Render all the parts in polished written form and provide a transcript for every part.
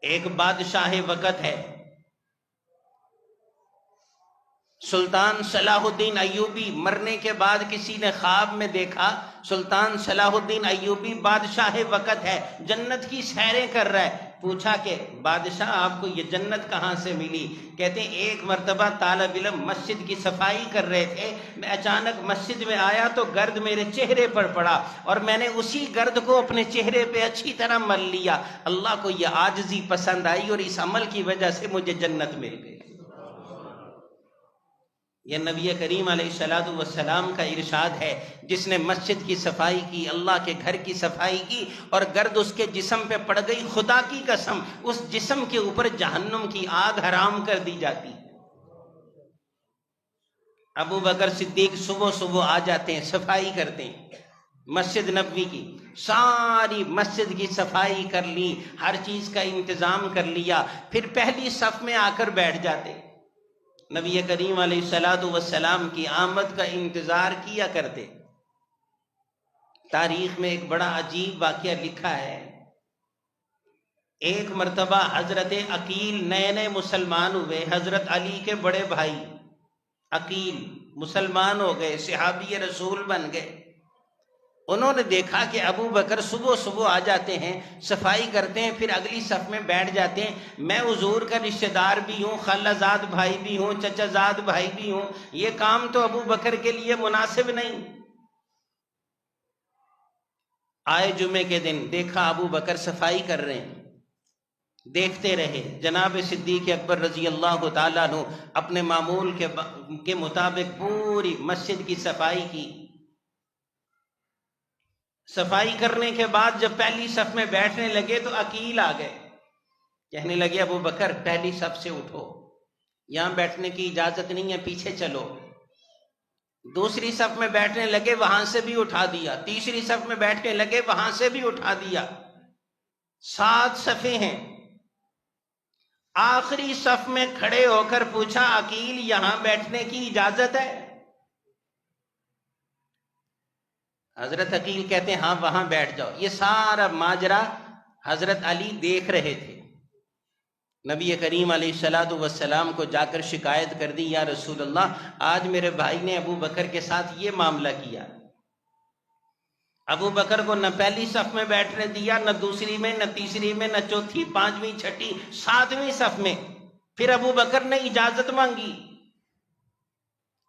ایک بادشاہ وقت ہے، سلطان صلاح الدین ایوبی، مرنے کے بعد کسی نے خواب میں دیکھا سلطان صلاح الدین ایوبی بادشاہ وقت ہے، جنت کی سیریں کر رہا ہے۔ پوچھا کہ بادشاہ آپ کو یہ جنت کہاں سے ملی؟ کہتے ہیں ایک مرتبہ طالب علم مسجد کی صفائی کر رہے تھے، میں اچانک مسجد میں آیا تو گرد میرے چہرے پر پڑا اور میں نے اسی گرد کو اپنے چہرے پہ اچھی طرح مل لیا، اللہ کو یہ عاجزی پسند آئی اور اس عمل کی وجہ سے مجھے جنت مل گئی۔ یہ نبی کریم علیہ الصلوۃ والسلام کا ارشاد ہے، جس نے مسجد کی صفائی کی، اللہ کے گھر کی صفائی کی اور گرد اس کے جسم پہ پڑ گئی، خدا کی قسم اس جسم کے اوپر جہنم کی آگ حرام کر دی جاتی۔ ابو بکر صدیق صبح صبح آ جاتے ہیں، صفائی کرتے ہیں مسجد نبوی کی، ساری مسجد کی صفائی کر لی، ہر چیز کا انتظام کر لیا، پھر پہلی صف میں آ کر بیٹھ جاتے، نبی کریم علیہ الصلوۃ والسلام کی آمد کا انتظار کیا کرتے۔ تاریخ میں ایک بڑا عجیب واقعہ لکھا ہے، ایک مرتبہ حضرت عقیل نئے نئے مسلمان ہوئے، حضرت علی کے بڑے بھائی عقیل مسلمان ہو گئے، صحابی رسول بن گئے۔ انہوں نے دیکھا کہ ابو بکر صبح صبح آ جاتے ہیں، صفائی کرتے ہیں، پھر اگلی صف میں بیٹھ جاتے ہیں، میں حضور کا رشتہ دار بھی ہوں، خالہ زاد بھائی بھی ہوں، چچا زاد بھائی بھی ہوں، یہ کام تو ابو بکر کے لیے مناسب نہیں۔ آئے جمعے کے دن، دیکھا ابو بکر صفائی کر رہے ہیں، دیکھتے رہے، جناب صدیق اکبر رضی اللہ تعالیٰ عنہ اپنے معمول کے مطابق پوری مسجد کی صفائی کی۔ صفائی کرنے کے بعد جب پہلی صف میں بیٹھنے لگے تو عقیل آ گئے، کہنے لگے ابو بکر پہلی صف سے اٹھو، یہاں بیٹھنے کی اجازت نہیں ہے، پیچھے چلو۔ دوسری صف میں بیٹھنے لگے، وہاں سے بھی اٹھا دیا، تیسری صف میں بیٹھنے لگے، وہاں سے بھی اٹھا دیا، 7 صفیں ہیں۔ آخری صف میں کھڑے ہو کر پوچھا عقیل یہاں بیٹھنے کی اجازت ہے؟ حضرت عقیل کہتے ہیں ہاں وہاں بیٹھ جاؤ۔ یہ سارا ماجرا حضرت علی دیکھ رہے تھے، نبی کریم علیہ الصلوۃ والسلام کو جا کر شکایت کر دی، یا رسول اللہ آج میرے بھائی نے ابو بکر کے ساتھ یہ معاملہ کیا، ابو بکر کو نہ پہلی صف میں بیٹھنے دیا، نہ دوسری میں، نہ تیسری میں، نہ چوتھی، پانچویں، چھٹی، 7ویں صف میں، پھر ابو بکر نے اجازت مانگی،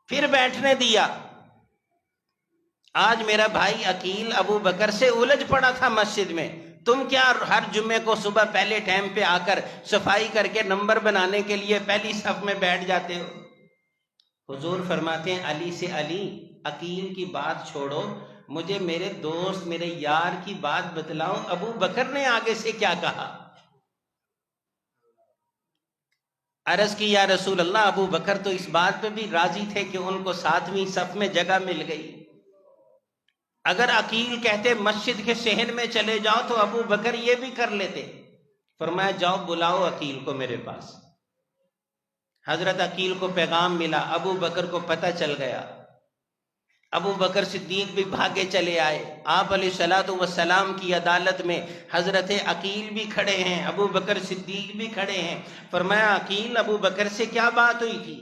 پھر بیٹھنے دیا۔ آج میرا بھائی عقیل ابو بکر سے الجھ پڑا تھا مسجد میں، تم کیا ہر جمعے کو صبح پہلے ٹائم پہ آ کر صفائی کر کے نمبر بنانے کے لیے پہلی صف میں بیٹھ جاتے ہو؟ حضور فرماتے ہیں علی سے، علی عقیل کی بات چھوڑو، مجھے میرے دوست میرے یار کی بات بتلاؤ، ابو بکر نے آگے سے کیا کہا؟ عرض کی یا رسول اللہ ابو بکر تو اس بات پہ بھی راضی تھے کہ ان کو 7ویں صف میں جگہ مل گئی، اگر عقیل کہتے مسجد کے صحن میں چلے جاؤ تو ابو بکر یہ بھی کر لیتے۔ فرمایا جاؤ بلاؤ عقیل کو میرے پاس۔ حضرت عقیل کو پیغام ملا، ابو بکر کو پتہ چل گیا، ابو بکر صدیق بھی بھاگے چلے آئے، آپ علیہ الصلوۃ والسلام کی عدالت میں حضرت عقیل بھی کھڑے ہیں، ابو بکر صدیق بھی کھڑے ہیں۔ فرمایا عقیل ابو بکر سے کیا بات ہوئی تھی؟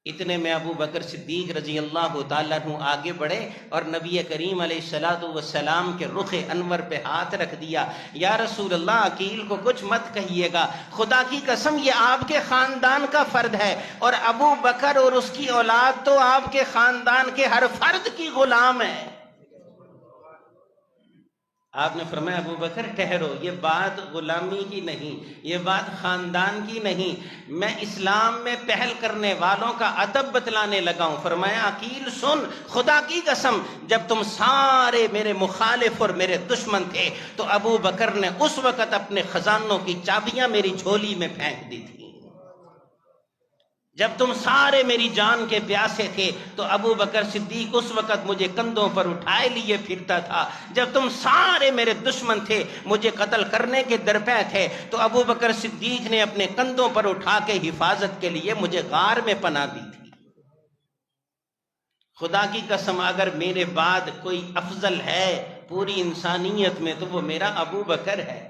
اتنے میں ابو بکر صدیق رضی اللہ تعالیٰ عنہ آگے بڑھے اور نبی کریم علیہ الصلوۃ والسلام کے رخ انور پہ ہاتھ رکھ دیا، یا رسول اللہ عقیل کو کچھ مت کہیے گا، خدا کی قسم یہ آپ کے خاندان کا فرد ہے، اور ابو بکر اور اس کی اولاد تو آپ کے خاندان کے ہر فرد کی غلام ہے۔ آپ نے فرمایا ابو بکر ٹھہرو، یہ بات غلامی کی نہیں، یہ بات خاندان کی نہیں، میں اسلام میں پہل کرنے والوں کا ادب بتلانے لگا ہوں۔ فرمایا عقیل سن، خدا کی قسم جب تم سارے میرے مخالف اور میرے دشمن تھے تو ابو بکر نے اس وقت اپنے خزانوں کی چابیاں میری جھولی میں پھینک دی تھی، جب تم سارے میری جان کے پیاسے تھے تو ابو بکر صدیق اس وقت مجھے کندھوں پر اٹھائے لیے پھرتا تھا، جب تم سارے میرے دشمن تھے مجھے قتل کرنے کے درپے تھے تو ابو بکر صدیق نے اپنے کندھوں پر اٹھا کے حفاظت کے لیے مجھے غار میں پناہ دی تھی۔ خدا کی قسم اگر میرے بعد کوئی افضل ہے پوری انسانیت میں تو وہ میرا ابو بکر ہے۔